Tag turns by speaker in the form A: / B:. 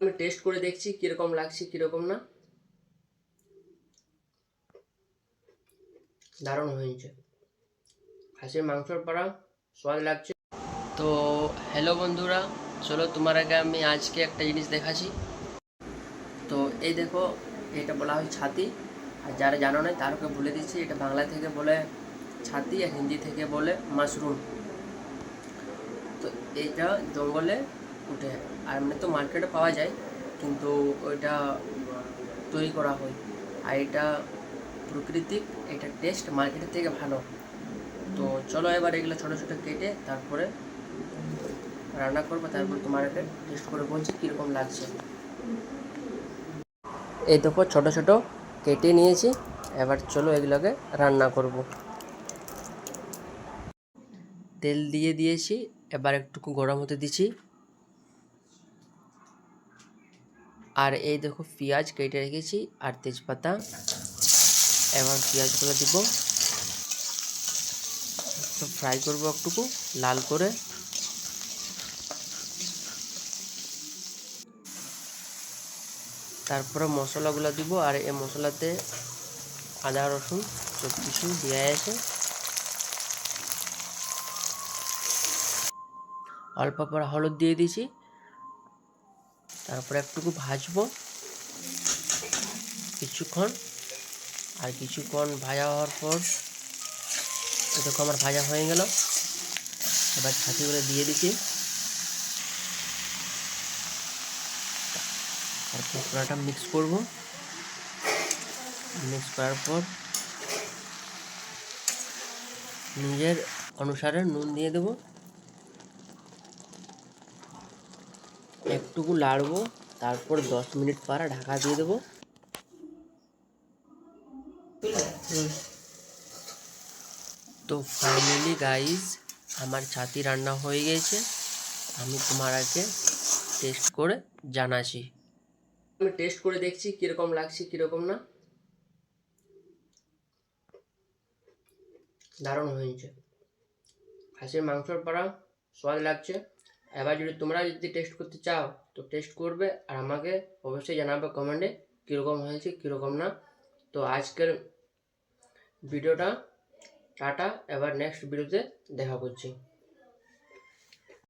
A: আমি টেস্ট করে দেখছি কীরকম লাগছে কীরকম না। দারুণ হয়েছে, খাসির মাংসর পরা স্বাদ লাগছে। তো হ্যালো বন্ধুরা, চলো তোমার আগে আমি আজকে একটা জিনিস দেখাচ্ছি। তো এই দেখো, এটা বলা হয় ছাতি, আর যারা জানো না তারকে বলে দিচ্ছি, এটা বাংলা থেকে বলে ছাতি আর হিন্দি থেকে বলে মাশরুম। তো এইটা জঙ্গলে উঠে, আর এমনি তো মার্কেটে পাওয়া যায়, কিন্তু ওইটা তৈরি করা হয়। আর এটা প্রাকৃতিক, এটা টেস্ট মার্কেটের থেকে ভালো। তো চলো এবার এগুলো ছোটো ছোটো কেটে তারপরে রান্না করবো, তারপর তোমাকে টেস্ট করে বলছি কীরকম লাগছে। এই দেখো ছোটো ছোটো কেটে নিয়েছি, এবার চলো এগুলোকে রান্না করব। তেল দিয়ে দিয়েছি, এবার একটুকু গরম হতে দিচ্ছি। আর এই দেখো পেঁয়াজ কেটে রেখেছি আর তেজপাতা, এবার পেঁয়াজগুলো দিব, তো ফ্রাই করবো একটুকু লাল করে। তারপরে মশলাগুলো দিব, আর এই মশলাতে আদা রসুন সব কিছু দিয়ে আছে। অল্প করে হলুদ দিয়ে দিয়েছি, তারপরে একটুকু ভাজবো কিছুক্ষণ। আর কিছুক্ষণ ভাজা হওয়ার পর দেখো আমার ভাজা হয়ে গেল। এবার ছাতিগুলো দিয়ে দিচ্ছি, তারপর পুরোটা মিক্স করব। মিক্স করার পর নিজের অনুসারে নুন দিয়ে দেবো, একটুকু লাড়বো, তারপর 10 মিনিট পর ঢাকা দিয়ে দেবো। তো ফাইনালি গাইজ আমার ছাতি রান্না হয়ে গেছে, আমি তোমার আগে টেস্ট করে জানাচ্ছি। আমি টেস্ট করে দেখছি কীরকম লাগছে কীরকম না। দারুণ হয়েছে, খাসির মাংসর পরা স্বাদ লাগছে। এবার তোমরা যদি টেস্ট করতে চাও তো টেস্ট করবে, আর আমাকে অবশ্যই জানাবে কমেন্টে কীরকম হয়েছে কীরকম না। তো আজকের ভিডিওটা টাটা, এবার নেক্সট ভিডিওতে দেখা করছি।